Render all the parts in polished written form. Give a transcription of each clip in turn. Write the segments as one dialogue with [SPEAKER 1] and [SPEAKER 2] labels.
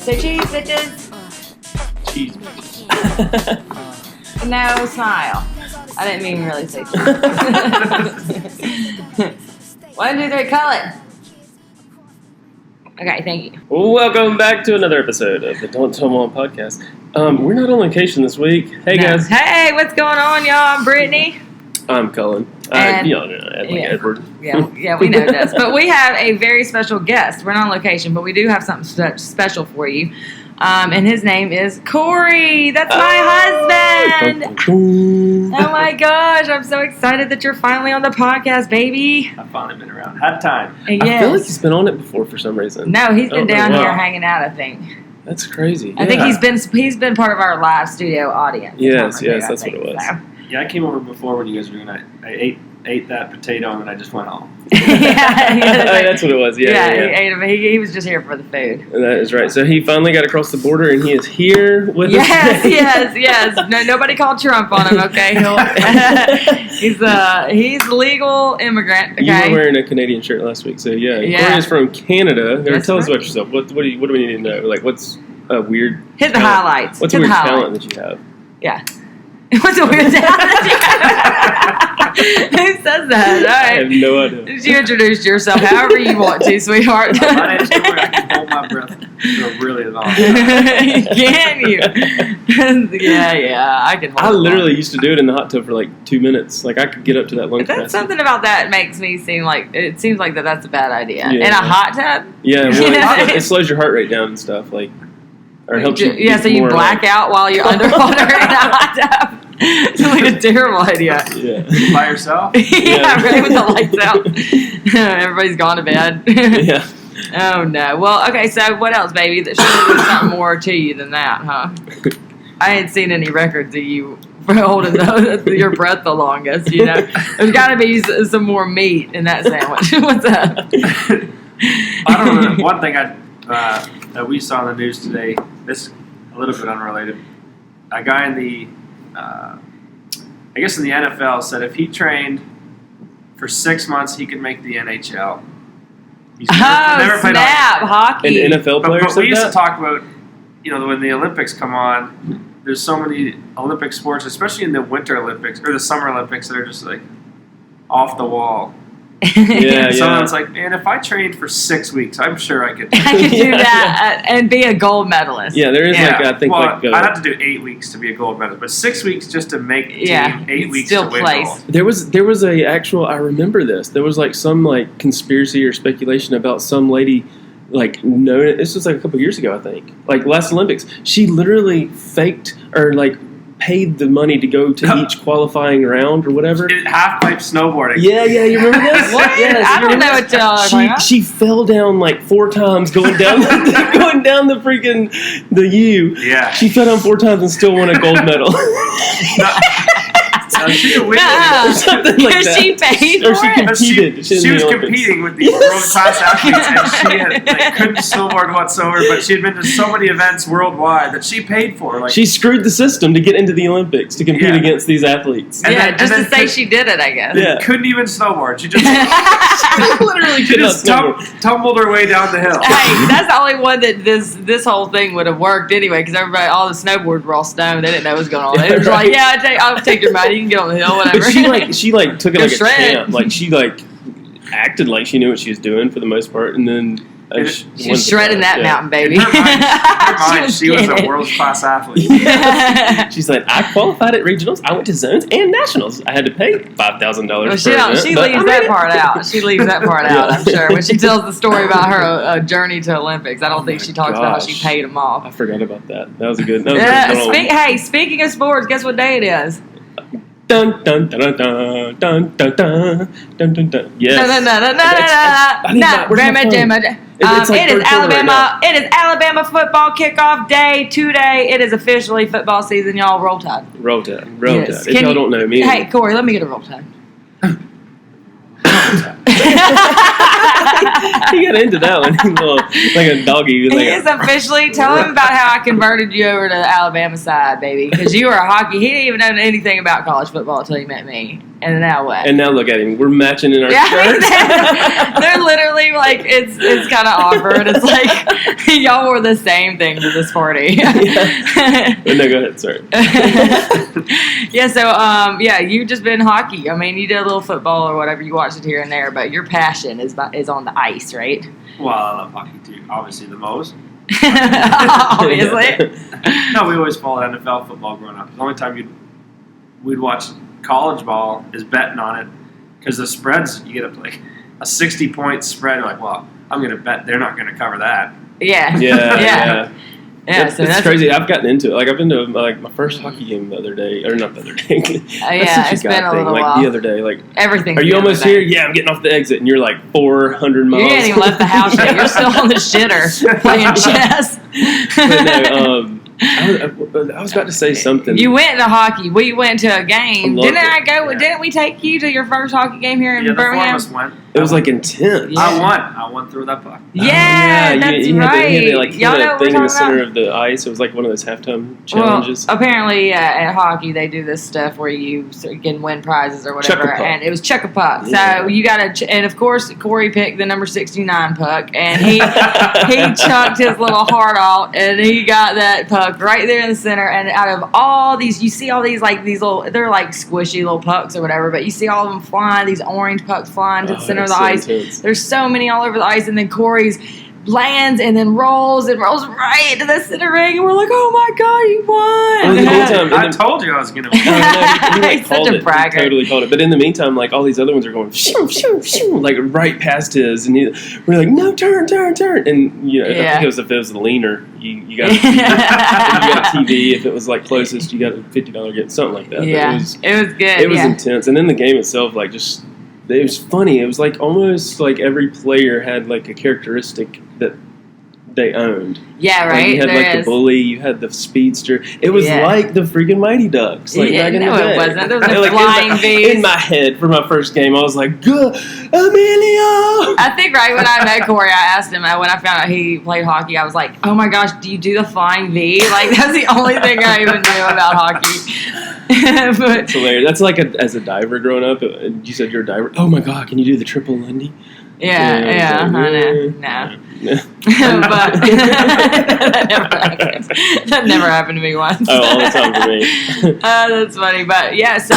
[SPEAKER 1] Say cheese, bitches.
[SPEAKER 2] Cheese.
[SPEAKER 1] No, smile. I didn't mean really say cheese. 1, 2, 3, call it. Okay, thank you.
[SPEAKER 2] Welcome back to another episode of the Don't Tell Mom podcast. We're not on location this week. Hey, guys.
[SPEAKER 1] Hey, what's going on, y'all? I'm Brittany.
[SPEAKER 2] I'm Cullen. Y'all know Edward.
[SPEAKER 1] Yeah, we know this. But we have a very special guest. We're not on location, but we do have something special for you. And his name is Corey. That's my husband. Oh my gosh, I'm so excited that you're finally on the podcast, baby.
[SPEAKER 3] I've finally been around. Had time.
[SPEAKER 2] Yes. I feel like he's been on it before for some reason.
[SPEAKER 1] No, he's been down here hanging out, I think.
[SPEAKER 2] That's crazy.
[SPEAKER 1] I think he's been part of our live studio audience.
[SPEAKER 2] Yes, that's what it was.
[SPEAKER 3] So. Yeah, I came over before when you guys were doing it. I ate that potato and then I just went off.
[SPEAKER 2] That's what it was. Yeah.
[SPEAKER 1] He ate him. He was just here for the food.
[SPEAKER 2] And that is right. So he finally got across the border and he is here with us.
[SPEAKER 1] Yes. No, nobody called Trump on him. Okay, he's a legal immigrant. Okay?
[SPEAKER 2] You were wearing a Canadian shirt last week, so yeah. Corey is from Canada. Tell us about yourself. What do we need to know? Like, what's a weird?
[SPEAKER 1] Hit the highlights.
[SPEAKER 2] What's a weird talent that you have?
[SPEAKER 1] Yeah. What's a weird talent that you have? Who says that? All right.
[SPEAKER 2] I have no idea.
[SPEAKER 1] You introduced yourself however you want to, sweetheart.
[SPEAKER 3] My name's Corey. I can hold my breath for really long.
[SPEAKER 1] Can you? Yeah. I can hold
[SPEAKER 2] I literally used to do it in the hot tub for like 2 minutes. Like I could get up to that lung capacity.
[SPEAKER 1] Something about that makes me seem like that's a bad idea.
[SPEAKER 2] Yeah.
[SPEAKER 1] In a hot tub?
[SPEAKER 2] Yeah, well, it slows your heart rate down and stuff. Like, or helps you.
[SPEAKER 1] Yeah, so you black out while you're underwater in a hot tub. It's like a terrible idea.
[SPEAKER 2] Yeah.
[SPEAKER 3] By yourself?
[SPEAKER 1] Yeah, right, with the lights out. Everybody's gone to bed.
[SPEAKER 2] Yeah.
[SPEAKER 1] Oh, no. Well, okay, so what else, baby? There's something more to you than that, huh? I ain't seen any records of you holding your breath the longest, you know? There's got to be some more meat in that sandwich. What's up?
[SPEAKER 3] I don't know. One thing that we saw in the news today, this is a little bit unrelated. A guy in the I guess in the NFL said if he trained for 6 months, he could make the NHL. He's never played
[SPEAKER 1] hockey.
[SPEAKER 2] An NFL player
[SPEAKER 3] but we used to talk about, when the Olympics come on, there's so many Olympic sports, especially in the Winter Olympics or the Summer Olympics, that are just like off the wall.
[SPEAKER 2] Yeah.
[SPEAKER 3] Someone's like, man, if I trained for 6 weeks, I'm sure I could.
[SPEAKER 1] Do that and be a gold medalist.
[SPEAKER 2] Yeah, there is
[SPEAKER 3] I'd have to do 8 weeks to be a gold medalist, but 6 weeks just to make the team. 8 weeks
[SPEAKER 1] still
[SPEAKER 3] to win gold.
[SPEAKER 2] There was a actual. I remember this. There was like some like conspiracy or speculation about some lady. This was like a couple years ago, I think. Like last Olympics, she literally faked or like paid the money to go to each qualifying round or whatever.
[SPEAKER 3] Half-pipe snowboarding.
[SPEAKER 2] Yeah, you remember this?
[SPEAKER 1] What?
[SPEAKER 2] Yes,
[SPEAKER 1] I don't know what y'all
[SPEAKER 2] she fell down like 4 times going down the freaking the U.
[SPEAKER 3] Yeah.
[SPEAKER 2] She fell down 4 times and still won a gold medal.
[SPEAKER 3] She
[SPEAKER 2] or something like that.
[SPEAKER 1] She paid for it?
[SPEAKER 3] She was competing with these world-class athletes, and she couldn't snowboard whatsoever, but she had been to so many events worldwide that she paid for.
[SPEAKER 2] She screwed the system to get into the Olympics to compete against these athletes.
[SPEAKER 1] Just to say she did it, I guess.
[SPEAKER 2] Yeah.
[SPEAKER 3] Couldn't even snowboard. She just
[SPEAKER 2] literally
[SPEAKER 3] tumbled her way down the hill.
[SPEAKER 1] Hey, that's the only one that this whole thing would have worked anyway, because all the snowboards were all stoned. They didn't know what was going on. They were like, I'll take your money. You can get on the hill, whatever.
[SPEAKER 2] But she took it like a champ. Like she acted like she knew what she was doing for the most part, and then
[SPEAKER 1] she was shredding that mountain, baby.
[SPEAKER 3] In her mind, she was a world-class athlete.
[SPEAKER 2] She's like, I qualified at regionals. I went to zones and nationals. I had to pay $5,000.
[SPEAKER 1] Well, she leaves that part out. She leaves that part out, I'm sure. When she tells the story about her journey to Olympics, I don't think she talks about how she paid them off.
[SPEAKER 2] I forgot about that. That was a good.
[SPEAKER 1] Speaking of sports, guess what day it is?
[SPEAKER 2] Dun dun dun dun dun dun dun dun dun dun dun. Yes.
[SPEAKER 1] It is Alabama. It is Alabama football kickoff day today. It is officially football season, y'all. Roll Tide.
[SPEAKER 2] Roll Tide. Roll Tide. If y'all don't know me.
[SPEAKER 1] Hey, Corey, let me get a Roll Tide.
[SPEAKER 2] He got into that one. Like a doggy.
[SPEAKER 1] He is officially. Tell him about how I converted you over to the Alabama side, baby. Because you were a hockey. He didn't even know anything about college football until he met me. And now what?
[SPEAKER 2] And now look at him. We're matching in our
[SPEAKER 1] Yeah,
[SPEAKER 2] shirts.
[SPEAKER 1] they're literally like it's kind of awkward. It's like y'all wore the same thing to this party.
[SPEAKER 2] Yeah. But no, go ahead, sorry.
[SPEAKER 1] Yeah, so you've just been hockey. I mean, you did a little football or whatever. You watched it here and there, but your passion is on the ice, right?
[SPEAKER 3] Well, I love hockey too. Obviously, the most.
[SPEAKER 1] Obviously.
[SPEAKER 3] No, we always followed NFL football growing up. The only time we'd watch college ball is betting on it because the spreads, you get like a 60-point spread. You're like, well, I'm going to bet they're not going to cover that.
[SPEAKER 1] Yeah.
[SPEAKER 2] Yeah.
[SPEAKER 1] Yeah,
[SPEAKER 2] it's crazy. I've gotten into it. Like I've been to like my first hockey game the other day, or not the other day.
[SPEAKER 1] It's been a little
[SPEAKER 2] like
[SPEAKER 1] while.
[SPEAKER 2] The other day, like
[SPEAKER 1] everything.
[SPEAKER 2] Are you almost here? Yeah, I'm getting off the exit, and you're like 400 miles.
[SPEAKER 1] You ain't even left the house yet. You're still on the shitter playing chess.
[SPEAKER 2] But no, I was about to say something.
[SPEAKER 1] You went to hockey. We went to a game. Didn't I go?
[SPEAKER 3] Yeah.
[SPEAKER 1] Didn't we take you to your first hockey game here in
[SPEAKER 3] The
[SPEAKER 1] Birmingham?
[SPEAKER 3] four of us went.
[SPEAKER 2] It was like intense.
[SPEAKER 1] Yeah.
[SPEAKER 3] I won through that puck.
[SPEAKER 1] Yeah, that's
[SPEAKER 2] you
[SPEAKER 1] right.
[SPEAKER 2] Had the, like,
[SPEAKER 1] Y'all know what we're
[SPEAKER 2] thing in the
[SPEAKER 1] talking
[SPEAKER 2] center
[SPEAKER 1] about?
[SPEAKER 2] of the ice. It was like one of those halftime challenges.
[SPEAKER 1] Well, apparently at hockey they do this stuff where you can win prizes or whatever,
[SPEAKER 2] Chuck a puck.
[SPEAKER 1] and it was chuck a puck.
[SPEAKER 2] Yeah.
[SPEAKER 1] So you got to, and of course Corey picked the number 69 puck, and he chucked his little heart out, and he got that puck right there in the center. And out of all these, you see all these like these little, they're like squishy little pucks or whatever, but you see all of them flying, these orange pucks flying to the center of the ice.
[SPEAKER 2] Intense.
[SPEAKER 1] There's so many all over the ice, and then Corey's lands and then rolls right into the center ring, and we're like, "Oh my god, you won!"
[SPEAKER 2] Well, in the meantime,
[SPEAKER 3] I told you I was going to win.
[SPEAKER 2] he
[SPEAKER 1] He's such
[SPEAKER 2] called
[SPEAKER 1] a
[SPEAKER 2] it.
[SPEAKER 1] bragger.
[SPEAKER 2] He totally called it. But in the meantime, like all these other ones are going shoo, shoo, shoo, like right past his, and we're like, "No, turn!" And you know, I think if it was the leaner, you got if you got a TV. If it was like closest, you got a $50 gift, something like that.
[SPEAKER 1] Yeah, it was good.
[SPEAKER 2] It was intense, and then the game itself, like just. It was funny. It was like almost like every player had like a characteristic that they owned.
[SPEAKER 1] Yeah, right.
[SPEAKER 2] Like you had the bully, you had the speedster. It was like the freaking Mighty Ducks. Like back in the day.
[SPEAKER 1] No, it wasn't. There was a flying V.
[SPEAKER 2] In my head, for my first game, I was like, "Good, Emilio!"
[SPEAKER 1] I think right when I met Corey, I asked him when I found out he played hockey. I was like, "Oh my gosh, do you do the flying V?" Like that's the only thing I even knew about hockey. But,
[SPEAKER 2] it's hilarious. That's like as a diver growing up. You said you're a diver. Oh my god, can you do the triple Lundy?
[SPEAKER 1] Yeah, I know. No. But that never happened to me once.
[SPEAKER 2] Oh, all the time for me.
[SPEAKER 1] That's funny, but yeah. So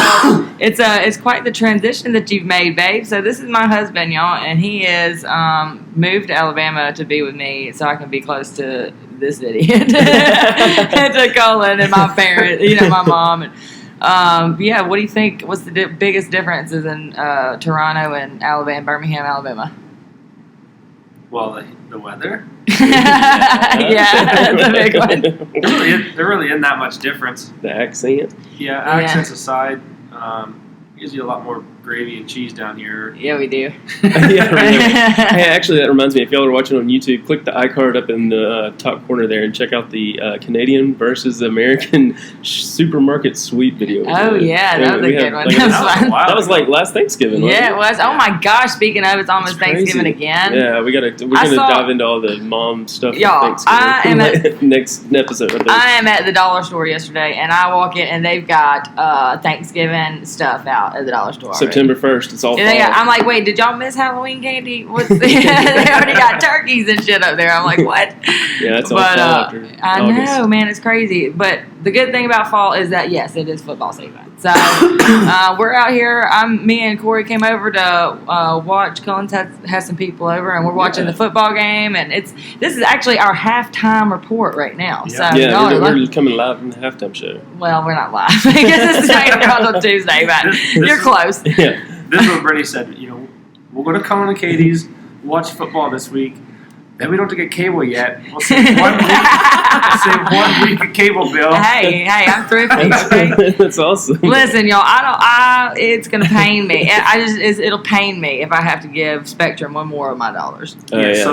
[SPEAKER 1] it's quite the transition that you've made, babe. So this is my husband, y'all, and he is moved to Alabama to be with me, so I can be close to this idiot, to Colin and my parents, my mom. And what do you think? What's the biggest differences in Toronto and Birmingham, Alabama?
[SPEAKER 3] Well, the weather.
[SPEAKER 1] Yeah, that's a big one.
[SPEAKER 3] There really isn't that much difference.
[SPEAKER 2] The accent.
[SPEAKER 3] Yeah, accents aside, gives you a lot more gravy and cheese down here.
[SPEAKER 1] Yeah, we do.
[SPEAKER 2] Yeah, really. Hey, actually, that reminds me. If y'all are watching on YouTube, click the iCard up in the top corner there and check out the Canadian versus American supermarket sweep video.
[SPEAKER 1] Oh yeah, that was a good one.
[SPEAKER 2] That was like last Thanksgiving.
[SPEAKER 1] Yeah, it was. Oh my gosh! Speaking of, it's almost Thanksgiving again.
[SPEAKER 2] Yeah, we're gonna dive into all the mom stuff.
[SPEAKER 1] Y'all, I am at
[SPEAKER 2] next episode.
[SPEAKER 1] I am at the dollar store yesterday, and I walk in, and they've got Thanksgiving stuff out at the dollar store.
[SPEAKER 2] September 1st, it's all fall.
[SPEAKER 1] I'm like, wait, did y'all miss Halloween candy? What's they already got turkeys and shit up there. I'm like, what?
[SPEAKER 2] Yeah, that's all fall after
[SPEAKER 1] I
[SPEAKER 2] August.
[SPEAKER 1] know, man, it's crazy. But the good thing about fall is that, yes, it is football season. So we're out here. Me and Corey came over to watch. Cullen's has some people over, and we're watching the football game. And this is actually our halftime report right now.
[SPEAKER 3] Yeah.
[SPEAKER 1] So
[SPEAKER 2] we're coming live from the halftime show.
[SPEAKER 1] Well, we're not live because this is out on Tuesday, but you're close.
[SPEAKER 2] Yeah.
[SPEAKER 3] This is what Brittany said. We'll go to Cullen and Katie's, watch football this week. Then we don't have to get cable yet. We'll save 1 week. Save 1 week of cable bill.
[SPEAKER 1] Hey, I'm thrifty. Okay?
[SPEAKER 2] That's awesome.
[SPEAKER 1] Listen, y'all. It's gonna pain me. It'll pain me if I have to give Spectrum one more of my dollars. This is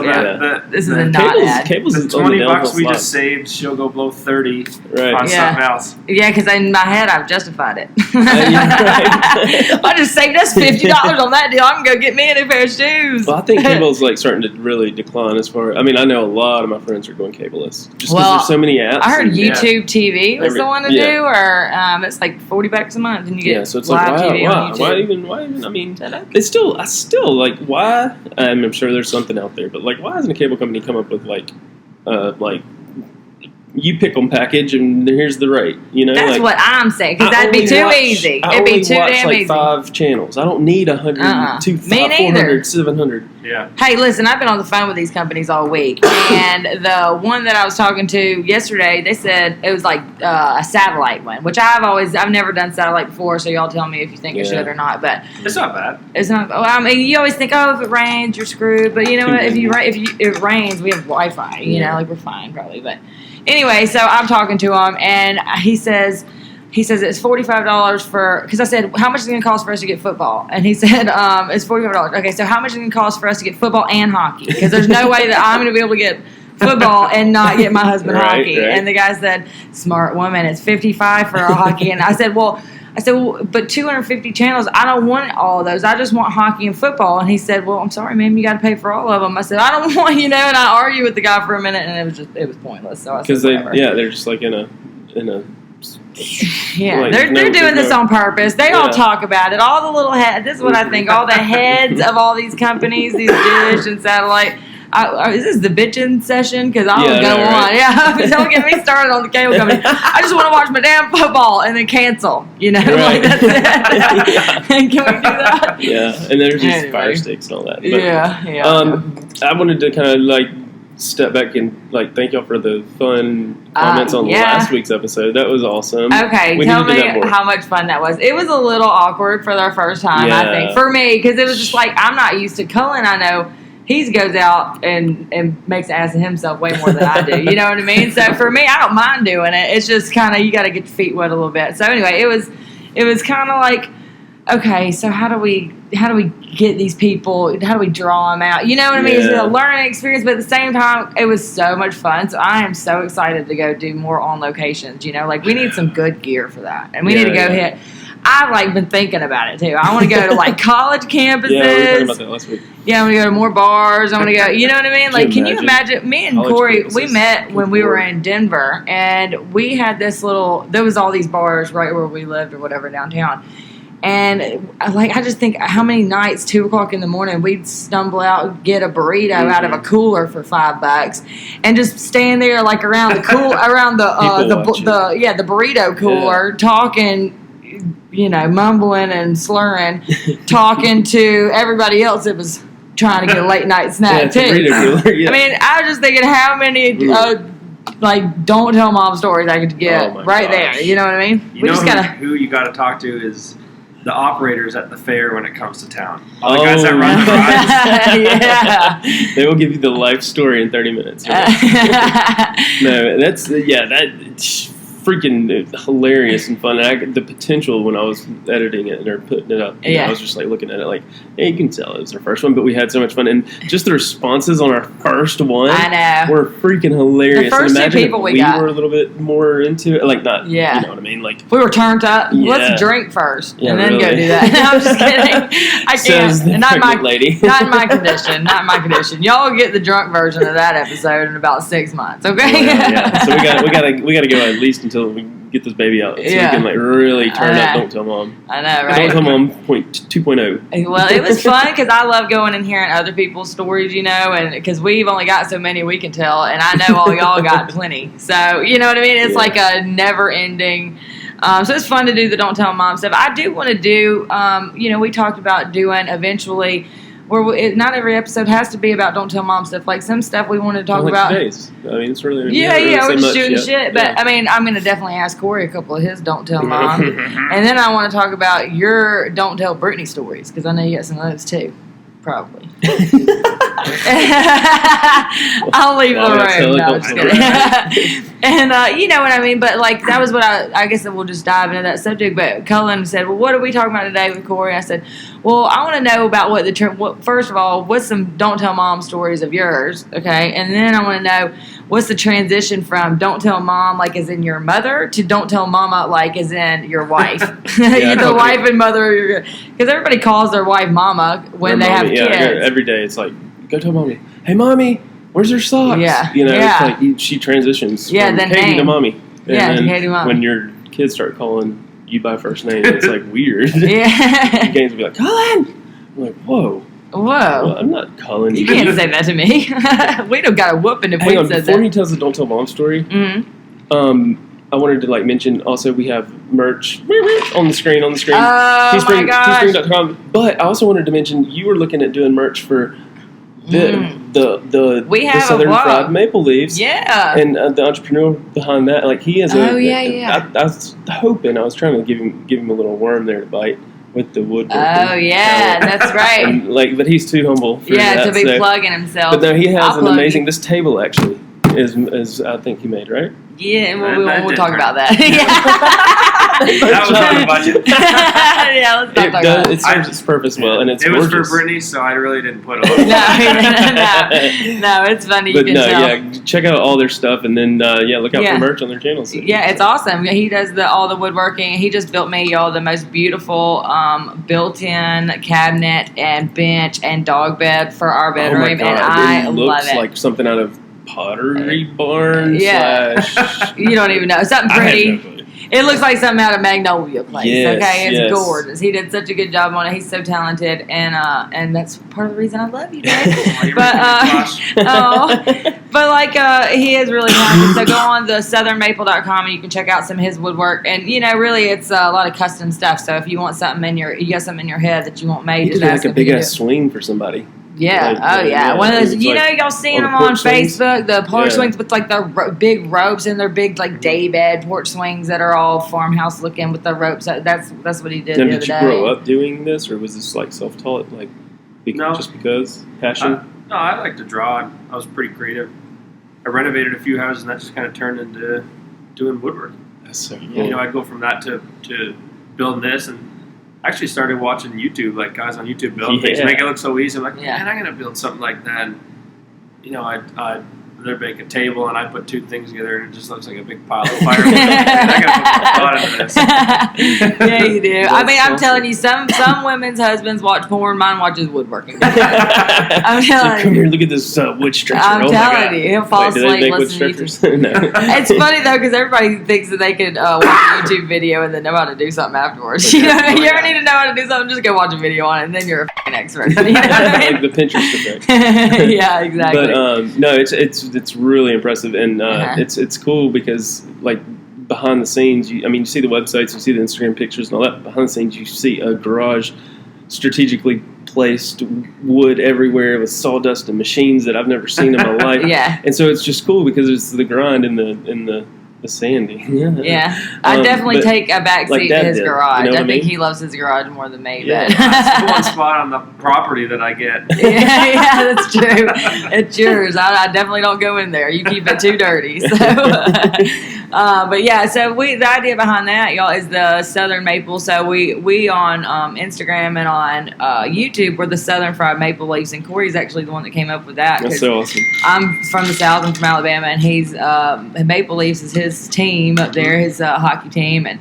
[SPEAKER 1] a not ad.
[SPEAKER 2] Cable's
[SPEAKER 3] the
[SPEAKER 2] is on the
[SPEAKER 3] $20 we
[SPEAKER 2] downfall
[SPEAKER 3] just saved, she'll go below 30
[SPEAKER 2] right.
[SPEAKER 3] on something else.
[SPEAKER 1] Yeah, because in my head I've justified it.
[SPEAKER 2] Right.
[SPEAKER 1] I just saved us $50 on that deal. I can go get me a new pair of shoes.
[SPEAKER 2] Well, I think cable's like starting to really decline as far. I mean, I know a lot of my friends are going cableless just because
[SPEAKER 1] Well,
[SPEAKER 2] there's so many apps.
[SPEAKER 1] I heard
[SPEAKER 2] and-
[SPEAKER 1] YouTube TV was the one to
[SPEAKER 2] Yeah.
[SPEAKER 1] do, or it's like $40 a month, and you get
[SPEAKER 2] So it's
[SPEAKER 1] live
[SPEAKER 2] like,
[SPEAKER 1] TV on YouTube.
[SPEAKER 2] why even? I mean,
[SPEAKER 1] Is that okay?
[SPEAKER 2] I still like, why? I'm sure there's something out there, but like, why hasn't a cable company come up with like you pick them package and here's the rate? You know,
[SPEAKER 1] That's
[SPEAKER 2] like,
[SPEAKER 1] what I'm saying, because that'd be
[SPEAKER 2] only
[SPEAKER 1] too
[SPEAKER 2] watch-
[SPEAKER 1] easy.
[SPEAKER 2] I
[SPEAKER 1] It'd be
[SPEAKER 2] only
[SPEAKER 1] too
[SPEAKER 2] watch
[SPEAKER 1] damn
[SPEAKER 2] like
[SPEAKER 1] easy.
[SPEAKER 2] 5 channels. I don't need 100,
[SPEAKER 1] Me
[SPEAKER 2] 400,
[SPEAKER 1] neither.
[SPEAKER 2] 700.
[SPEAKER 3] Yeah.
[SPEAKER 1] Hey, listen, I've been on the phone with these companies all week, and the one that I was talking to yesterday, they said it was like a satellite one, which I've never done satellite before, so y'all tell me if you think it
[SPEAKER 2] Yeah.
[SPEAKER 1] should or not, but
[SPEAKER 3] It's not bad.
[SPEAKER 1] it's not. I mean, you always think, if it rains, you're screwed, but you know what? If it rains, we have Wi-Fi. You know, like we're fine probably. But anyway, so I'm talking to him, and he says it's $45 for, because I said, how much is it going to cost for us to get football? And he said, it's $45. Okay, so how much is it going to cost for us to get football and hockey? Because there's no way that I'm going to be able to get football and not get my husband hockey.
[SPEAKER 2] Right.
[SPEAKER 1] And the guy said, smart woman, it's $55 for our hockey. And I said, well, but 250 channels, I don't want all of those. I just want hockey and football. And he said, well, I'm sorry, ma'am, you got to pay for all of them. I said, I don't want, and I argued with the guy for a minute, and it was pointless. So I said,
[SPEAKER 2] Because
[SPEAKER 1] whatever.
[SPEAKER 2] they're just like in a.
[SPEAKER 1] Yeah,
[SPEAKER 2] like,
[SPEAKER 1] they're doing this on purpose. They all
[SPEAKER 2] Yeah.
[SPEAKER 1] talk about it. All the little heads. This is what I think. All the heads of all these companies, these dish and satellite. Is this the bitching session? Because I will go on.
[SPEAKER 2] Right.
[SPEAKER 1] Yeah, don't get me started on the cable company. I just want to watch my damn football and then cancel.
[SPEAKER 2] Right.
[SPEAKER 1] Like that's it. Can we do that?
[SPEAKER 2] Yeah, and there's just
[SPEAKER 1] Anyway.
[SPEAKER 2] fire sticks and all that. But,
[SPEAKER 1] Yeah.
[SPEAKER 2] I wanted to kind of like step back and like thank y'all for the fun comments on
[SPEAKER 1] yeah.
[SPEAKER 2] last week's episode. That was awesome.
[SPEAKER 1] Okay,
[SPEAKER 2] We
[SPEAKER 1] tell
[SPEAKER 2] need to do
[SPEAKER 1] me
[SPEAKER 2] that more.
[SPEAKER 1] how much fun that was. It was a little awkward for their first time, I
[SPEAKER 2] Yeah.
[SPEAKER 1] think, for me, because it was just like, I'm not used to Cullen. I know he goes out and makes an ass of himself way more than I do. You know what I mean? So for me, I don't mind doing it. It's just kind of, you got to get your feet wet a little bit. So anyway, it was kind of like, okay, so how do we get these people? How do we draw them out? You know what I mean? It's
[SPEAKER 2] Yeah.
[SPEAKER 1] a learning experience, but at the same time, it was so much fun. So I am so excited to go do more on locations. Like we need some good gear for that, and we need to go hit. I've like been thinking about it too. I want to go to like college campuses.
[SPEAKER 2] Yeah, we were talking about that last week.
[SPEAKER 1] Yeah, I want to go to more bars. I want to go. You know what I mean? Like, can you imagine? Me and
[SPEAKER 2] college
[SPEAKER 1] Corey,
[SPEAKER 2] campuses?
[SPEAKER 1] we met when we
[SPEAKER 2] Good
[SPEAKER 1] were
[SPEAKER 2] Lord.
[SPEAKER 1] in Denver, and we had this little. There was all these bars right where we lived or whatever downtown. And I just think how many nights, 2:00 in the morning, we'd stumble out, get a burrito out of a cooler for $5, and just stand there like around the the burrito cooler, talking, mumbling and slurring, talking to everybody else that was trying to get a late night snack
[SPEAKER 2] it's a
[SPEAKER 1] too.
[SPEAKER 2] burrito cooler, yeah.
[SPEAKER 1] I mean, I was just thinking how many don't tell mom stories I could get
[SPEAKER 2] Oh my
[SPEAKER 1] right
[SPEAKER 2] gosh.
[SPEAKER 1] there. You know what I mean?
[SPEAKER 3] You know who you got to talk to is the operators at the fair when it comes to town. All the guys that run the rides.
[SPEAKER 1] Yeah.
[SPEAKER 2] They will give you the life story in 30 minutes. No, that's that's freaking hilarious and fun. And the potential when I was editing it or putting it up, I was just like looking at it like, hey, you can tell it was our first one, but we had so much fun. And just the responses on our first one
[SPEAKER 1] I know.
[SPEAKER 2] were freaking hilarious.
[SPEAKER 1] The first
[SPEAKER 2] and
[SPEAKER 1] two
[SPEAKER 2] imagine
[SPEAKER 1] people
[SPEAKER 2] if
[SPEAKER 1] we got.
[SPEAKER 2] were a little bit more into it, like not,
[SPEAKER 1] Yeah.
[SPEAKER 2] you know what I mean? Like,
[SPEAKER 1] We were turned up.
[SPEAKER 2] Yeah.
[SPEAKER 1] Let's drink first
[SPEAKER 2] Yeah,
[SPEAKER 1] and then go
[SPEAKER 2] really.
[SPEAKER 1] do that. No, I'm just kidding. I
[SPEAKER 2] says the
[SPEAKER 1] can't. Not
[SPEAKER 2] pregnant lady.
[SPEAKER 1] Not in my condition. Not in my condition. Y'all will get the drunk version of that episode in about 6 months. Okay.
[SPEAKER 2] Yeah. So we gotta go at least until we get this baby out, so we can like really turn up. Don't tell mom.
[SPEAKER 1] I know,
[SPEAKER 2] Don't
[SPEAKER 1] right?
[SPEAKER 2] tell mom 2.0.
[SPEAKER 1] Well, it was fun because I love going and hearing other people's stories, and because we've only got so many we can tell, and I know all y'all got plenty. So, you know what I mean? It's like a never-ending. So it's fun to do the Don't Tell Mom stuff. I do want to do, we talked about doing eventually, where not every episode has to be about Don't Tell Mom stuff. Like some stuff we want to talk about.
[SPEAKER 2] Today's. I mean, it's really
[SPEAKER 1] We're just shooting shit. But I mean, I'm going to definitely ask Corey a couple of his Don't Tell Mom, and then I want to talk about your Don't Tell Brittany stories because I know you got some of those too, probably. I'll leave the room. No, I'm just kidding. And you know what I mean. But like that was what I guess that we'll just dive into that subject. But Cullen said, "Well, what are we talking about today with Corey?" I said, "Well, I want to know about first of all, what's some Don't Tell Mom stories of yours, okay? And then I want to know what's the transition from Don't Tell Mom, like as in your mother, to Don't Tell Mama, like as in your wife, the wife and mother, because everybody calls their wife Mama when they have kids.
[SPEAKER 2] Every day it's like, go tell mommy, hey mommy, where's her socks?
[SPEAKER 1] Yeah.
[SPEAKER 2] You know,
[SPEAKER 1] Yeah.
[SPEAKER 2] it's like she transitions
[SPEAKER 1] Yeah,
[SPEAKER 2] from
[SPEAKER 1] the
[SPEAKER 2] Katie
[SPEAKER 1] name.
[SPEAKER 2] to mommy. And
[SPEAKER 1] Yeah,
[SPEAKER 2] then
[SPEAKER 1] Katie to mommy.
[SPEAKER 2] when your kids start calling you by first name, it's like weird.
[SPEAKER 1] Yeah.
[SPEAKER 2] Gaines will be like, Colin! I'm like, whoa.
[SPEAKER 1] Whoa.
[SPEAKER 2] Well, I'm not Colin.
[SPEAKER 1] You can't say that to me. We don't got a whooping if
[SPEAKER 2] Hang
[SPEAKER 1] we
[SPEAKER 2] on,
[SPEAKER 1] said
[SPEAKER 2] before
[SPEAKER 1] that.
[SPEAKER 2] he tells the Don't Tell Mom story,
[SPEAKER 1] Mm-hmm.
[SPEAKER 2] I wanted to mention also we have merch on the screen.
[SPEAKER 1] Oh my gosh.
[SPEAKER 2] Teespring.com. But I also wanted to mention you were looking at doing merch for the
[SPEAKER 1] We have a
[SPEAKER 2] Southern
[SPEAKER 1] blog.
[SPEAKER 2] Fried Maple Leaves.
[SPEAKER 1] Yeah.
[SPEAKER 2] And the entrepreneur behind that, he is
[SPEAKER 1] Oh, yeah.
[SPEAKER 2] I was hoping, I was trying to give him a little worm there to bite with the woodworking.
[SPEAKER 1] Oh, yeah, that's right.
[SPEAKER 2] And, but he's too humble for that.
[SPEAKER 1] To be plugging himself.
[SPEAKER 2] But no, he has
[SPEAKER 1] I'll
[SPEAKER 2] an
[SPEAKER 1] plug
[SPEAKER 2] amazing.
[SPEAKER 1] you.
[SPEAKER 2] This table actually is I think he made, right?
[SPEAKER 1] Yeah,
[SPEAKER 3] That
[SPEAKER 1] we'll
[SPEAKER 3] did
[SPEAKER 1] talk
[SPEAKER 3] hurt.
[SPEAKER 1] about that.
[SPEAKER 3] That was on the budget.
[SPEAKER 1] Yeah, let's not talk about
[SPEAKER 2] It serves its purpose well, and it's
[SPEAKER 3] It was for
[SPEAKER 2] gorgeous.
[SPEAKER 3] Brittany, so I really didn't put it on.
[SPEAKER 1] No, it's funny.
[SPEAKER 2] But
[SPEAKER 1] you can tell.
[SPEAKER 2] yeah, check out all their stuff, and then look out
[SPEAKER 1] Yeah.
[SPEAKER 2] for merch on their channels.
[SPEAKER 1] Yeah, it's awesome. He does all the woodworking. He just built me, y'all, the most beautiful built-in cabinet and bench and dog bed for our bedroom,
[SPEAKER 2] Oh my God,
[SPEAKER 1] and I
[SPEAKER 2] it
[SPEAKER 1] love
[SPEAKER 2] looks
[SPEAKER 1] it.
[SPEAKER 2] like something out of Pottery Barn.
[SPEAKER 1] Yeah.
[SPEAKER 2] /
[SPEAKER 1] You don't even know. Something
[SPEAKER 2] I have
[SPEAKER 1] pretty.
[SPEAKER 2] no clue.
[SPEAKER 1] It looks like something out of Magnolia Place.
[SPEAKER 2] Yes,
[SPEAKER 1] okay, it's
[SPEAKER 2] yes.
[SPEAKER 1] gorgeous. He did such a good job on it. He's so talented, and that's part of the reason I love you, Dad.
[SPEAKER 3] You're
[SPEAKER 1] But
[SPEAKER 3] making me blush.
[SPEAKER 1] but he is really talented. So go on the southernmaple.com and you can check out some of his woodwork. And really, it's a lot of custom stuff. So if you want something you got something in your head that you want made,
[SPEAKER 2] He
[SPEAKER 1] just
[SPEAKER 2] did
[SPEAKER 1] ask
[SPEAKER 2] a
[SPEAKER 1] him. He
[SPEAKER 2] big
[SPEAKER 1] can
[SPEAKER 2] ass
[SPEAKER 1] do it.
[SPEAKER 2] swing for somebody.
[SPEAKER 1] Yeah.
[SPEAKER 2] Yeah,
[SPEAKER 1] One of those.
[SPEAKER 2] it's
[SPEAKER 1] Y'all seen
[SPEAKER 2] on the
[SPEAKER 1] them on
[SPEAKER 2] porch swings?
[SPEAKER 1] Facebook, the porch
[SPEAKER 2] Yeah.
[SPEAKER 1] swings with the big ropes and their big day bed porch swings that are all farmhouse looking with the ropes. That's what he did
[SPEAKER 2] Now,
[SPEAKER 1] the
[SPEAKER 2] did
[SPEAKER 1] other
[SPEAKER 2] you
[SPEAKER 1] day.
[SPEAKER 2] grow up doing this, or was this self-taught,
[SPEAKER 3] No.
[SPEAKER 2] just because passion?
[SPEAKER 3] No, I like to draw. I was pretty creative. I renovated a few houses, and that just kind of turned into doing woodworking.
[SPEAKER 2] That's so cool.
[SPEAKER 3] You know, I'd go from that to building this, and I actually started watching YouTube, guys on YouTube build things,
[SPEAKER 2] Yeah.
[SPEAKER 3] make it look so easy. I'm like,
[SPEAKER 1] Yeah.
[SPEAKER 3] man, I'm gonna build something like that. And, they'd make a table, and I put two things together, and it just looks like a big pile of firewood. I gotta put more thought into this.
[SPEAKER 1] Yeah, you do. I mean, I'm
[SPEAKER 2] That's
[SPEAKER 1] telling you, some women's husbands watch porn. Mine watches woodworking. I'm
[SPEAKER 2] It's like,
[SPEAKER 1] telling
[SPEAKER 2] come
[SPEAKER 1] you.
[SPEAKER 2] here, look at this wood stretcher.
[SPEAKER 1] I'm
[SPEAKER 2] oh
[SPEAKER 1] telling
[SPEAKER 2] my God.
[SPEAKER 1] you, he'll fall
[SPEAKER 2] Wait, do they
[SPEAKER 1] asleep
[SPEAKER 2] make wood
[SPEAKER 1] listening to
[SPEAKER 2] stretchers? No.
[SPEAKER 1] It's funny though because everybody thinks that they could watch a YouTube video and then know how to do something afterwards. You know what I mean? You ever need to know how to do something, just go watch a video on it, and then you're a f***ing expert. You know what I mean?
[SPEAKER 2] Like the Pinterest effect.
[SPEAKER 1] Yeah, exactly.
[SPEAKER 2] But no, it's really impressive, and it's cool because behind the scenes, you see the websites, you see the Instagram pictures and all that. Behind the scenes, you see a garage strategically placed, wood everywhere with sawdust and machines that I've never seen in my life.
[SPEAKER 1] Yeah.
[SPEAKER 2] And so it's just cool because it's the grind in the sanding.
[SPEAKER 1] Yeah, I definitely
[SPEAKER 2] but
[SPEAKER 1] take a back
[SPEAKER 2] like
[SPEAKER 1] seat to
[SPEAKER 2] Dad
[SPEAKER 1] his
[SPEAKER 2] did,
[SPEAKER 1] garage.
[SPEAKER 2] you know what
[SPEAKER 1] I
[SPEAKER 2] I
[SPEAKER 1] think
[SPEAKER 2] mean?
[SPEAKER 1] he loves his garage more than me.
[SPEAKER 2] Yeah.
[SPEAKER 1] But
[SPEAKER 3] That's the one spot on the property that I get.
[SPEAKER 1] yeah, that's true. It's yours. I definitely don't go in there. You keep it too dirty. So, but yeah, so the idea behind that, y'all, is the Southern Maple. So we on Instagram and on YouTube, we're the Southern Fried Maple Leaves, and Corey's actually the one that came up with that.
[SPEAKER 2] That's so awesome.
[SPEAKER 1] I'm from the South. I'm from Alabama, and he's Maple Leafs is his team up there, his hockey team, and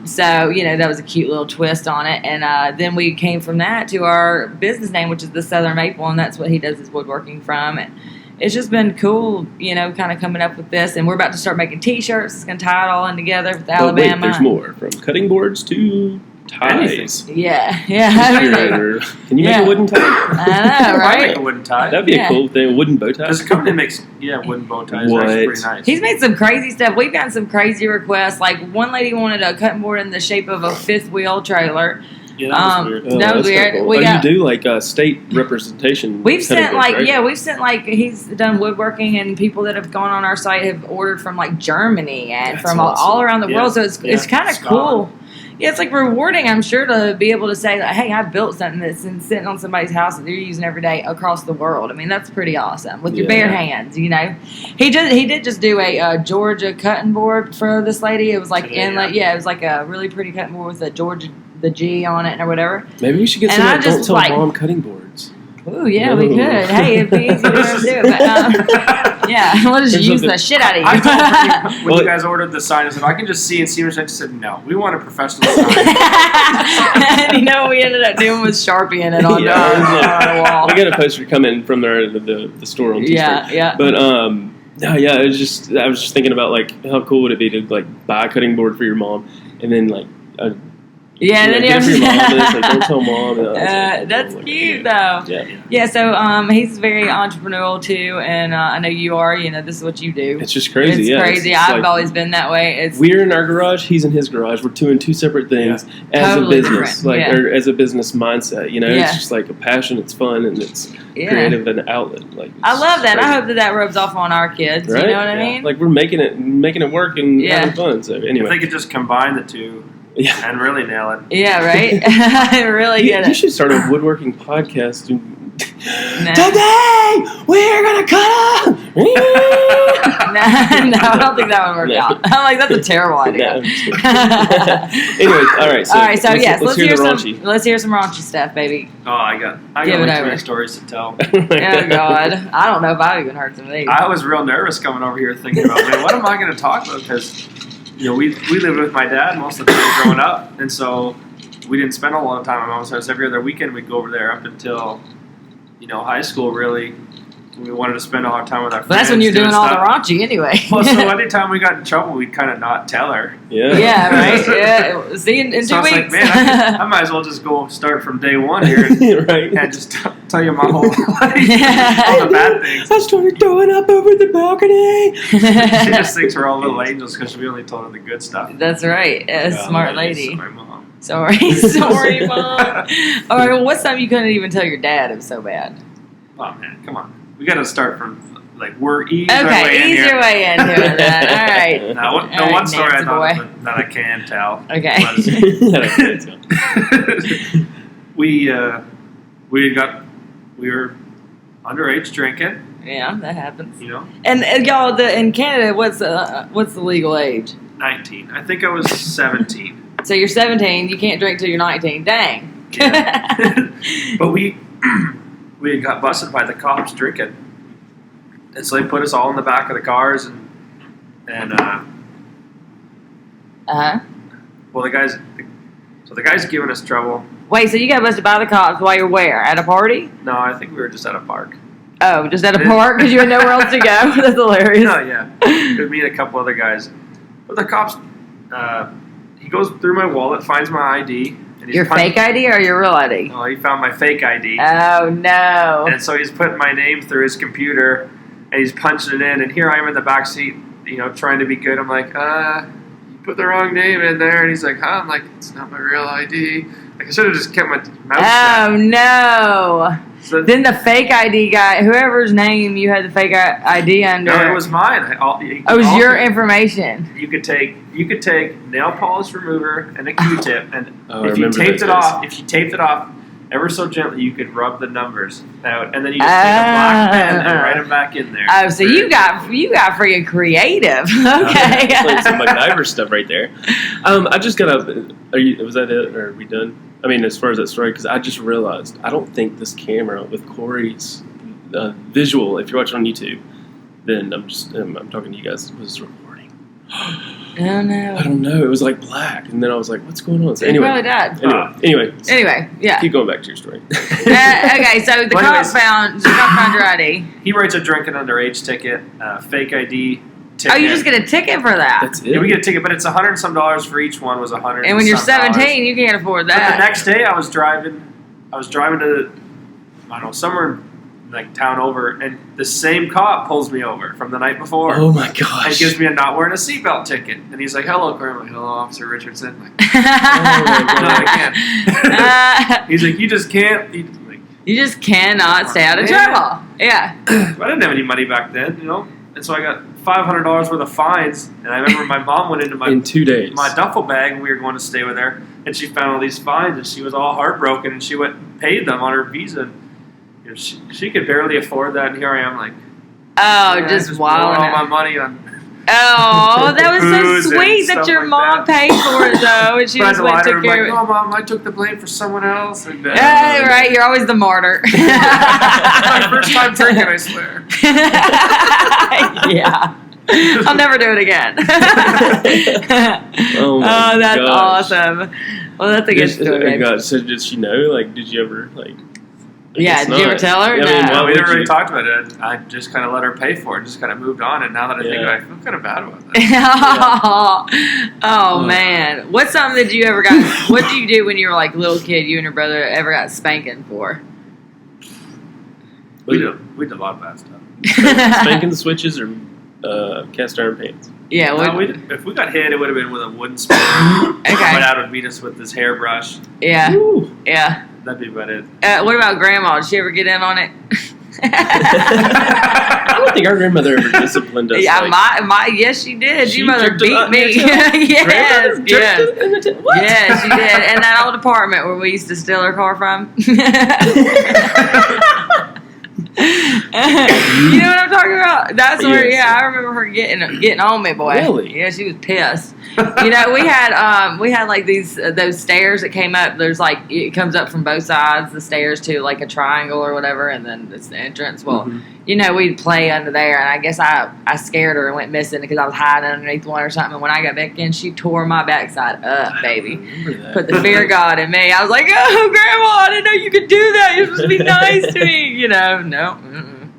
[SPEAKER 1] so that was a cute little twist on it. And then we came from that to our business name, which is the Southern Maple, and that's what he does his woodworking from. And it's just been cool, kind of coming up with this. And we're about to start making T-shirts. It's going to tie it all in together with Alabama.
[SPEAKER 2] Wait, there's more, from cutting boards to ties.
[SPEAKER 1] Yeah.
[SPEAKER 2] Refrigerator. Can you make a wooden tie?
[SPEAKER 1] I know,
[SPEAKER 3] I
[SPEAKER 1] right?
[SPEAKER 3] make a wooden tie.
[SPEAKER 2] That'd be a cool thing. A wooden bow tie.
[SPEAKER 3] There's a company that makes wooden bow ties.
[SPEAKER 2] What?
[SPEAKER 3] They're actually pretty nice.
[SPEAKER 1] He's made some crazy stuff. We've gotten some crazy requests. Like one lady wanted a cutting board in the shape of a fifth wheel trailer.
[SPEAKER 3] Yeah, that was weird.
[SPEAKER 1] That was
[SPEAKER 2] that's
[SPEAKER 1] weird.
[SPEAKER 2] kinda cool.
[SPEAKER 1] We got-
[SPEAKER 2] you do state representation.
[SPEAKER 1] We've sent
[SPEAKER 2] right?
[SPEAKER 1] we've sent he's done woodworking, and people that have gone on our site have ordered from Germany and
[SPEAKER 2] That's
[SPEAKER 1] from
[SPEAKER 2] awesome.
[SPEAKER 1] all around the
[SPEAKER 3] Yeah.
[SPEAKER 1] world. So it's kind of
[SPEAKER 3] Scotland.
[SPEAKER 1] cool. Yeah, it's rewarding, I'm sure, to be able to say that, hey, I built something that's sitting on somebody's house that they're using every day across the world. I mean, that's pretty awesome with your bare hands. He did just do a Georgia cutting board for this lady. It was it was like a really pretty cutting board with the G on it or whatever.
[SPEAKER 2] Maybe we should get
[SPEAKER 1] And
[SPEAKER 2] some
[SPEAKER 1] I
[SPEAKER 2] of that
[SPEAKER 1] just,
[SPEAKER 2] Don't Tell Mom cutting boards.
[SPEAKER 1] Ooh, yeah, we
[SPEAKER 2] Ooh.
[SPEAKER 1] could. Hey, it'd be easy to do it. But, Yeah, we'll just use the shit out of you.
[SPEAKER 3] I told her when you guys ordered the sign, I said, I can just see and see. And she said, no, we want a professional sign.
[SPEAKER 1] And you know what we ended up doing was Sharpieing it on the wall.
[SPEAKER 2] We got a poster coming from the store on Tuesday.
[SPEAKER 1] Yeah.
[SPEAKER 2] But no, yeah, it was just I was just thinking about like how cool would it be to like buy a cutting board for your mom and then like
[SPEAKER 1] and then you have
[SPEAKER 2] for your mom and it's like don't tell mom.
[SPEAKER 1] That's cute though. Yeah. So he's very entrepreneurial too, and I know you are. You know, this is what you do.
[SPEAKER 2] It's just crazy.
[SPEAKER 1] It's crazy.
[SPEAKER 2] It's
[SPEAKER 1] I've
[SPEAKER 2] like,
[SPEAKER 1] always been that way.
[SPEAKER 2] We're in our garage. He's in his garage. We're doing two separate things as
[SPEAKER 1] totally
[SPEAKER 2] a business, or as a business mindset. You know, it's just like a passion. It's fun and it's creative and an outlet. Like
[SPEAKER 1] I love that.
[SPEAKER 2] crazy.
[SPEAKER 1] I hope that rubs off on our kids.
[SPEAKER 2] Right?
[SPEAKER 1] You know what I mean?
[SPEAKER 2] Like we're making it work and having fun. So anyway,
[SPEAKER 3] if they could just combine the two.
[SPEAKER 2] Yeah.
[SPEAKER 3] And really nail it.
[SPEAKER 1] Yeah, right? Really get it.
[SPEAKER 2] You should start a woodworking podcast. Today, we're going to cut up.
[SPEAKER 1] No, I don't think that would work out. I'm like, that's a terrible idea.
[SPEAKER 2] Anyway, all right. So
[SPEAKER 1] let's hear some raunchy stuff, baby.
[SPEAKER 3] Oh, I got like too many stories to tell.
[SPEAKER 1] Oh, God. I don't know if I've even heard some of these.
[SPEAKER 3] I was real nervous coming over here thinking about, man, what am I going to talk about? Because... You know, we lived with my dad most of the time growing up, and so we didn't spend a lot of time at mom's house. Every other weekend we'd go over there up until, high school, really. We wanted to spend all our time with our friends.
[SPEAKER 1] But that's when you're doing all the raunchy anyway.
[SPEAKER 3] Well, so anytime we got in trouble, we'd kind of not tell her.
[SPEAKER 1] Yeah, right? Yeah. See, in 2 weeks.
[SPEAKER 3] I was like, man, I might as well just go start from day one here and just tell you my whole life. All the bad things.
[SPEAKER 2] I started throwing up over the balcony.
[SPEAKER 3] She just thinks we're all little angels because we only told her the good stuff.
[SPEAKER 1] That's right. Smart lady.
[SPEAKER 3] Sorry, Mom.
[SPEAKER 1] Sorry, Mom. All right, well, what's something you couldn't even tell your dad? It was so bad.
[SPEAKER 3] Oh, man, come on. We got to start from, ease
[SPEAKER 1] your way into it. All right.
[SPEAKER 3] Now, one story I thought that I can tell.
[SPEAKER 1] Okay.
[SPEAKER 3] We were underage drinking.
[SPEAKER 1] Yeah, that happens.
[SPEAKER 3] And
[SPEAKER 1] y'all, in Canada, what's the legal age?
[SPEAKER 3] 19. I think I was 17.
[SPEAKER 1] So you're 17. You can't drink till you're 19. Dang.
[SPEAKER 3] Yeah. But we had got busted by the cops drinking, and so they put us all in the back of the cars and well, the guys giving us trouble.
[SPEAKER 1] Wait, so you got busted by the cops while you're where? At a party?
[SPEAKER 3] No, I think we were just at a park.
[SPEAKER 1] Oh, just at a park because you had nowhere else to go? That's hilarious.
[SPEAKER 3] No, yeah. It was me and a couple other guys. But the cops, he goes through my wallet, finds my ID. And
[SPEAKER 1] your fake ID or your real ID?
[SPEAKER 3] Oh, he found my fake ID.
[SPEAKER 1] Oh, no.
[SPEAKER 3] And so he's putting my name through his computer, and he's punching it in. And here I am in the back seat, trying to be good. I'm like, you put the wrong name in there. And he's like, huh? I'm like, it's not my real ID. Like, I should have just kept my mouth shut.
[SPEAKER 1] Oh, no.
[SPEAKER 3] So
[SPEAKER 1] then the fake ID guy, whoever's name you had the fake ID under.
[SPEAKER 3] No, it was mine.
[SPEAKER 1] It was your information.
[SPEAKER 3] You could take nail polish remover and a Q-tip, and if you taped it off ever so gently, you could rub the numbers out, and then you just take a black pen and write them back in there.
[SPEAKER 1] Oh, so you got freaking creative. Okay,
[SPEAKER 2] like some MacGyver stuff right there. I just got up. Was that it? Or are we done? I mean, as far as that story, because I just realized I don't think this camera with Corey's visual. If you're watching on YouTube, then I'm talking to you guys. Was recording.
[SPEAKER 1] Oh no!
[SPEAKER 2] I don't know. It was like black, and then I was like, "What's going on?" So
[SPEAKER 1] anyway, probably died.
[SPEAKER 2] Anyway,
[SPEAKER 1] yeah.
[SPEAKER 2] Keep going back to your story.
[SPEAKER 1] Okay, so the cop found your ID.
[SPEAKER 3] He writes a drinking underage ticket, fake ID. Ticket.
[SPEAKER 1] Oh, you just get a ticket for that?
[SPEAKER 2] That's it.
[SPEAKER 3] Yeah, we get a ticket, but it's $100 and some for each one. Was $100.
[SPEAKER 1] And when you're 17, you can't afford that.
[SPEAKER 3] But the next day, I was driving to, somewhere like town over, and the same cop pulls me over from the night before.
[SPEAKER 2] Oh my gosh!
[SPEAKER 3] And gives me a not wearing a seatbelt ticket, and he's like, "Hello, Corey." I'm like, "Hello, Officer Richardson." I'm like, no, I can't. He's like, "You just can't."
[SPEAKER 1] You just cannot stay out of trouble. Yeah.
[SPEAKER 3] I didn't have any money back then, and so I got $500 worth of fines. And I remember my mom went into
[SPEAKER 2] in 2 days
[SPEAKER 3] my duffel bag, and we were going to stay with her, and she found all these fines, and she was all heartbroken, and she went and paid them on her Visa. She could barely afford that, and here I am, like,
[SPEAKER 1] just wilding
[SPEAKER 3] all my money on
[SPEAKER 1] Oh, that was
[SPEAKER 3] booze
[SPEAKER 1] so
[SPEAKER 3] and
[SPEAKER 1] sweet that
[SPEAKER 3] stuff
[SPEAKER 1] your
[SPEAKER 3] like
[SPEAKER 1] mom
[SPEAKER 3] that.
[SPEAKER 1] paid for it though, and she
[SPEAKER 3] Tried
[SPEAKER 1] just
[SPEAKER 3] to
[SPEAKER 1] went
[SPEAKER 3] lie
[SPEAKER 1] and
[SPEAKER 3] to her,
[SPEAKER 1] took care of
[SPEAKER 3] like,
[SPEAKER 1] it.
[SPEAKER 3] "Oh, Mom, I took the blame for someone else." And,
[SPEAKER 1] Hey, right, you're always the martyr.
[SPEAKER 3] my first time drinking, I swear.
[SPEAKER 1] Yeah. I'll never do it again.
[SPEAKER 2] Oh my
[SPEAKER 1] that's
[SPEAKER 2] gosh.
[SPEAKER 1] awesome. Well, that's a good story. babe.
[SPEAKER 2] God, so did she know? Like, did you ever like? I
[SPEAKER 1] Yeah,
[SPEAKER 2] guess
[SPEAKER 1] did you ever
[SPEAKER 2] not.
[SPEAKER 1] tell her?
[SPEAKER 2] I mean,
[SPEAKER 1] No.
[SPEAKER 2] why
[SPEAKER 3] We
[SPEAKER 2] would
[SPEAKER 3] never really
[SPEAKER 2] you?
[SPEAKER 3] talked about it. I just kind of let her pay for it. Just kind of moved on. And now that I think about it, I feel kind of bad about that.
[SPEAKER 1] Oh man, what's something that you ever got? What did you do when you were like a little kid? You and your brother ever got spanking for?
[SPEAKER 3] We did a lot of bad stuff.
[SPEAKER 2] Spanking the switches or cast iron pants?
[SPEAKER 1] Yeah,
[SPEAKER 3] If we got hit, it would have been with a wooden spoon.
[SPEAKER 1] Okay.
[SPEAKER 3] My dad would beat us with his hairbrush.
[SPEAKER 1] yeah,
[SPEAKER 2] Woo.
[SPEAKER 1] yeah.
[SPEAKER 3] That'd be about it.
[SPEAKER 1] What about Grandma? Did she ever get in on it?
[SPEAKER 2] I don't think our grandmother ever disciplined us.
[SPEAKER 1] Yeah,
[SPEAKER 2] like,
[SPEAKER 1] yes, she did.
[SPEAKER 2] She
[SPEAKER 1] Your mother
[SPEAKER 2] jerked it
[SPEAKER 1] beat
[SPEAKER 2] out
[SPEAKER 1] me.
[SPEAKER 2] in your tail?
[SPEAKER 1] Yes,
[SPEAKER 2] Grandmother jerked
[SPEAKER 1] yes.
[SPEAKER 2] it in the tail? What?
[SPEAKER 1] Yes, she did. And that old apartment where we used to steal her car from. You know what I'm talking about? That's where,
[SPEAKER 2] Yes.
[SPEAKER 1] yeah, I remember her getting on me, boy.
[SPEAKER 2] Really?
[SPEAKER 1] Yeah, she was pissed. You know, we had like those stairs that came up. There's like it comes up from both sides, the stairs to like a triangle or whatever, and then it's the entrance. Well,
[SPEAKER 2] Mhm.
[SPEAKER 1] you know, we'd play under there, and I guess I scared her and went missing because I was hiding underneath one or something. And when I got back in, she tore my backside up, baby.
[SPEAKER 2] I remember that.
[SPEAKER 1] Put the fear of God in me. I was like, "Oh, Grandma, I didn't know you could do that. You're supposed to be nice to me." You know, no. Mm-mm.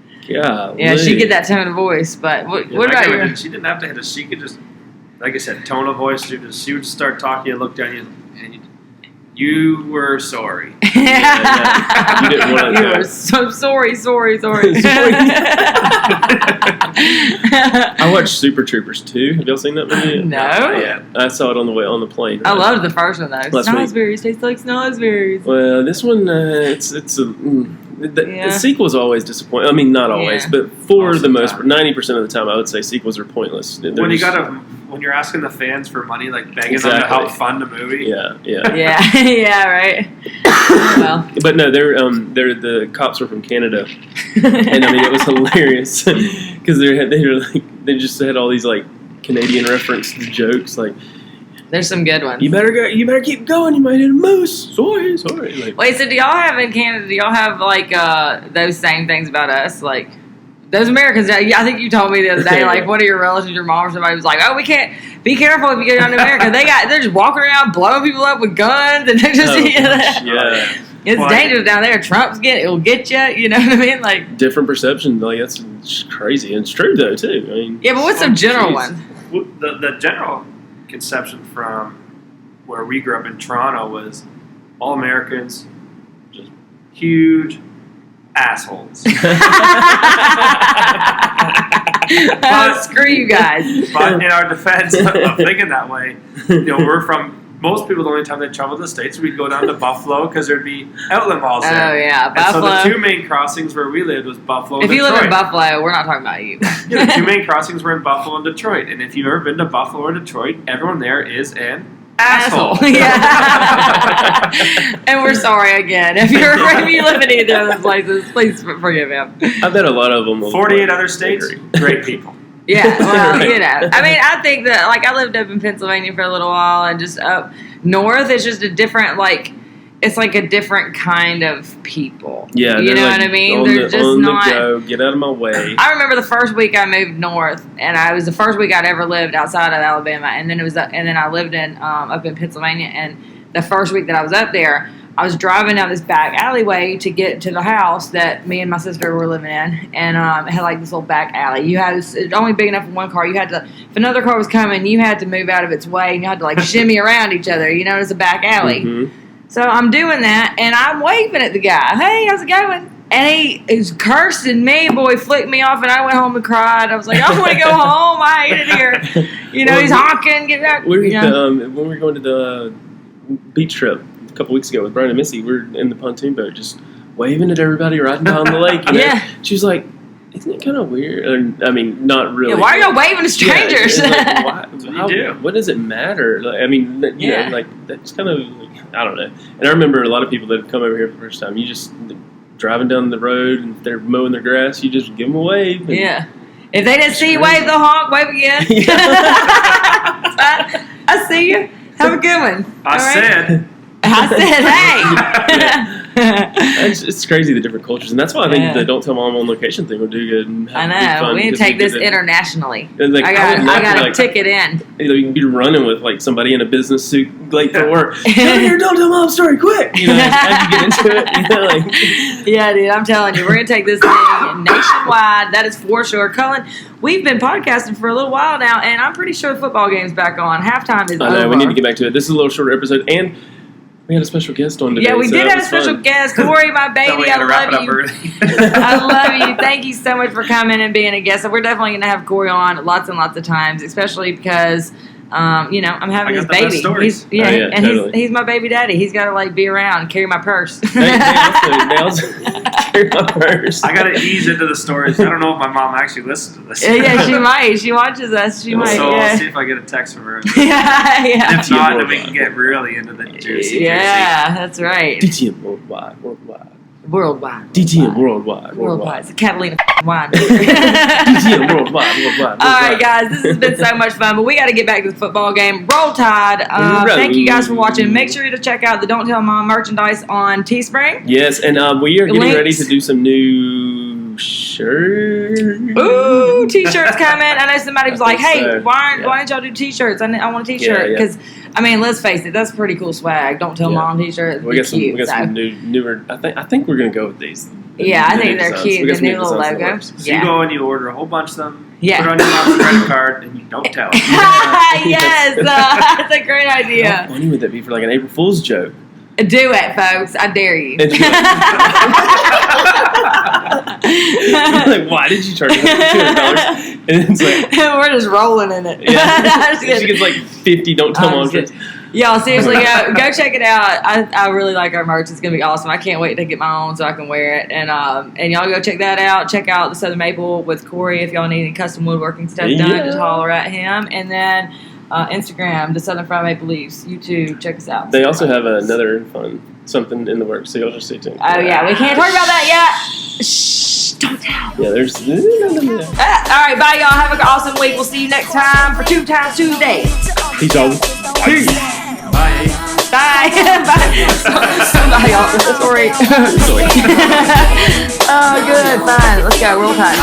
[SPEAKER 2] Golly.
[SPEAKER 1] Yeah, she get that tone of voice. But what
[SPEAKER 3] Yeah,
[SPEAKER 1] about you?
[SPEAKER 3] She didn't have to hit us. She could just, like I said, tone of voice. She would just start talking and look down you, and you were sorry.
[SPEAKER 2] yeah. You didn't want to
[SPEAKER 1] You
[SPEAKER 2] know.
[SPEAKER 1] were so sorry.
[SPEAKER 2] Sorry. I watched Super Troopers 2. Have y'all seen that movie?
[SPEAKER 1] No.
[SPEAKER 3] Yeah.
[SPEAKER 2] I saw it on the plane.
[SPEAKER 1] I loved the first one though.
[SPEAKER 2] Last week.
[SPEAKER 1] Snozzberries taste like snozzberries.
[SPEAKER 2] Well, this one, the
[SPEAKER 1] Yeah.
[SPEAKER 2] sequel's always disappointing. I mean, not always,
[SPEAKER 1] Yeah.
[SPEAKER 2] but for
[SPEAKER 3] Most of
[SPEAKER 2] the
[SPEAKER 3] the
[SPEAKER 2] most,
[SPEAKER 3] time.
[SPEAKER 2] 90% of the time, I would say sequels are pointless.
[SPEAKER 3] When you're asking the fans for money, like begging them to
[SPEAKER 2] Exactly.
[SPEAKER 3] help fund the movie.
[SPEAKER 2] Yeah.
[SPEAKER 1] Yeah, yeah, right. Well,
[SPEAKER 2] But no, they're the cops were from Canada, and I mean it was hilarious because they just had all these like Canadian reference jokes like
[SPEAKER 1] there's some good ones.
[SPEAKER 2] you better keep going, you might hit a moose. Sorry. Like,
[SPEAKER 1] Wait, so do y'all have in Canada? Do y'all have like those same things about us, like? Those Americans, I think you told me the other day, like one of your relatives, your mom or somebody was like, "Oh, we can't be careful if you get down to America. They're just walking around blowing people up with guns, and they're just
[SPEAKER 2] yeah,
[SPEAKER 1] it's
[SPEAKER 3] Well,
[SPEAKER 1] dangerous down there. It'll get you. You know what I mean? Like,
[SPEAKER 2] different perception. Like that's just crazy, and it's true though too. I mean,
[SPEAKER 1] yeah, but what's some general
[SPEAKER 2] Jeez.
[SPEAKER 1] ones?
[SPEAKER 3] Well, the general conception from where we grew up in Toronto was all Americans, just huge assholes.
[SPEAKER 1] Screw you guys.
[SPEAKER 3] But in our defense of thinking that way, most people, the only time they travel to the States, we'd go down to Buffalo because there'd be outlet malls
[SPEAKER 1] Oh
[SPEAKER 3] there.
[SPEAKER 1] yeah,
[SPEAKER 3] And
[SPEAKER 1] Buffalo.
[SPEAKER 3] so the two main crossings where we lived was Buffalo and
[SPEAKER 1] If you
[SPEAKER 3] Detroit.
[SPEAKER 1] live in Buffalo, we're not talking about you.
[SPEAKER 3] Yeah, the two main crossings were in Buffalo and Detroit. And if you've ever been to Buffalo or Detroit, everyone there is an asshole.
[SPEAKER 1] Yeah. And we're sorry again. If you live in either of those places, please forgive him.
[SPEAKER 2] I bet a lot of them.
[SPEAKER 3] 48 other states, great people.
[SPEAKER 1] Yeah, well, you know. I mean, I think that, like, I lived up in Pennsylvania for a little while, and just up north, it's just a different, like, it's like a different kind of people.
[SPEAKER 2] Yeah,
[SPEAKER 1] you know
[SPEAKER 2] like
[SPEAKER 1] what I mean?
[SPEAKER 2] On
[SPEAKER 1] They're just
[SPEAKER 2] on
[SPEAKER 1] not.
[SPEAKER 2] the go. Get out of my way.
[SPEAKER 1] I remember the first week I moved north, and it was the first week I'd ever lived outside of Alabama, and then I lived in up in Pennsylvania, and the first week that I was up there, I was driving down this back alleyway to get to the house that me and my sister were living in, and it had like this little back alley. It's only big enough for one car. You had to, if another car was coming, you had to move out of its way, and you had to like shimmy around each other. You know, it was a back alley.
[SPEAKER 2] Mhm.
[SPEAKER 1] So I'm doing that, and I'm waving at the guy. Hey, how's it going? And he is cursing me. Boy, flicked me off, and I went home and cried. I was like, I want to go home. I hate it here. You know,
[SPEAKER 2] Well,
[SPEAKER 1] he's honking. Get back.
[SPEAKER 2] We were
[SPEAKER 1] You
[SPEAKER 2] at
[SPEAKER 1] know?
[SPEAKER 2] when we were going to the beach trip a couple weeks ago with Brian and Missy, we were in the pontoon boat just waving at everybody riding down the lake. You know?
[SPEAKER 1] Yeah.
[SPEAKER 2] She was like, isn't it kind of weird? I mean, not really.
[SPEAKER 1] Yeah, why are y'all waving to strangers?
[SPEAKER 2] Yeah, it's like,
[SPEAKER 3] what you do.
[SPEAKER 2] What does it matter? Like, I mean, you
[SPEAKER 1] Yeah.
[SPEAKER 2] know, like that's kind of, I don't know. And I remember a lot of people that have come over here for the first time. You just driving down the road and if they're mowing their grass, you just give them a wave. And
[SPEAKER 1] Yeah. If they didn't see you wave the honk, wave again. I see you. Have a good one.
[SPEAKER 3] I said,
[SPEAKER 1] hey.
[SPEAKER 2] It's crazy the different cultures, and that's why I think the "Don't Tell Mom" on location thing would do good. And
[SPEAKER 1] I know. We need to take this internationally.
[SPEAKER 2] Like,
[SPEAKER 1] I got a ticket in.
[SPEAKER 2] You can be running with like somebody in a business suit late for work. Come here, don't tell mom story, quick! You know, as you get into it. You know, like.
[SPEAKER 1] Yeah, dude, I'm telling you, we're gonna take this thing nationwide. That is for sure. Cullen, we've been podcasting for a little while now, and I'm pretty sure the football game's back on. Halftime is over.
[SPEAKER 2] I know. We need to get back to it. This is a little shorter episode, and we had a special guest on today.
[SPEAKER 1] Yeah, we did have a special guest. Corey, my baby, I love you. I love you. Thank you so much for coming and being a guest. So we're definitely going to have Corey on lots and lots of times, especially because, I'm having his baby. He's my baby daddy. He's got to like be around and carry my purse.
[SPEAKER 2] Nails. Carry my purse.
[SPEAKER 3] I got to ease into the stories. I don't know if my mom actually listens to this.
[SPEAKER 1] Yeah, she might. She watches us. She might.
[SPEAKER 3] So I'll see if I get a text from her.
[SPEAKER 1] Yeah.
[SPEAKER 3] If not, then we can get really into the juicy.
[SPEAKER 1] Yeah, that's right.
[SPEAKER 2] DTM worldwide.
[SPEAKER 1] Worldwide.
[SPEAKER 2] DTM worldwide.
[SPEAKER 1] It's a Catalina wine.
[SPEAKER 2] DTM worldwide.
[SPEAKER 1] All right, guys, this has been so much fun, but we got to get back to the football game. Roll Tide. Thank you guys for watching. Make sure to check out the Don't Tell Mom merchandise on Teespring.
[SPEAKER 2] Yes, and we are getting ready to do some new shirts.
[SPEAKER 1] Ooh, t-shirts coming. I know somebody was like, hey, why don't y'all do t-shirts? I want a t-shirt. Because, I mean, let's face it, that's pretty cool swag. Don't Tell Mom t-shirts.
[SPEAKER 2] We got some newer. I think we're going to go with these.
[SPEAKER 1] Yeah, I think they're cute. The new little logo.
[SPEAKER 3] So you go and you order a whole bunch of them.
[SPEAKER 1] Yeah.
[SPEAKER 3] Put it on your mom's credit card and you don't tell.
[SPEAKER 1] Yes, that's a great idea.
[SPEAKER 2] How funny would that be for like an April Fool's joke?
[SPEAKER 1] Do it, folks. I dare you.
[SPEAKER 2] Like, why did you charge me $200? And it's like
[SPEAKER 1] we're just rolling in it.
[SPEAKER 2] Yeah. She gets like 50 Don't Tell Mom shirts.
[SPEAKER 1] Y'all, seriously, go check it out. I really like our merch. It's gonna be awesome. I can't wait to get my own so I can wear it. And y'all go check that out. Check out the Southern Maple with Corey if y'all need any custom woodworking stuff done. Just holler at him. And then Instagram, the Southern Fried Maple Leafs. YouTube, check us out.
[SPEAKER 2] They also have another something in the works, so you'll just stay tuned.
[SPEAKER 1] Oh yeah, we can't talk about that yet. Shh, don't tell.
[SPEAKER 2] Yeah, there's.
[SPEAKER 1] All right, bye y'all. Have an awesome week. We'll see you next time for 2 times 2 days.
[SPEAKER 2] Peace out.
[SPEAKER 3] Peace. Bye.
[SPEAKER 1] Bye. Bye, y'all. Sorry. Oh, good. Fine. Let's go. Roll Tide.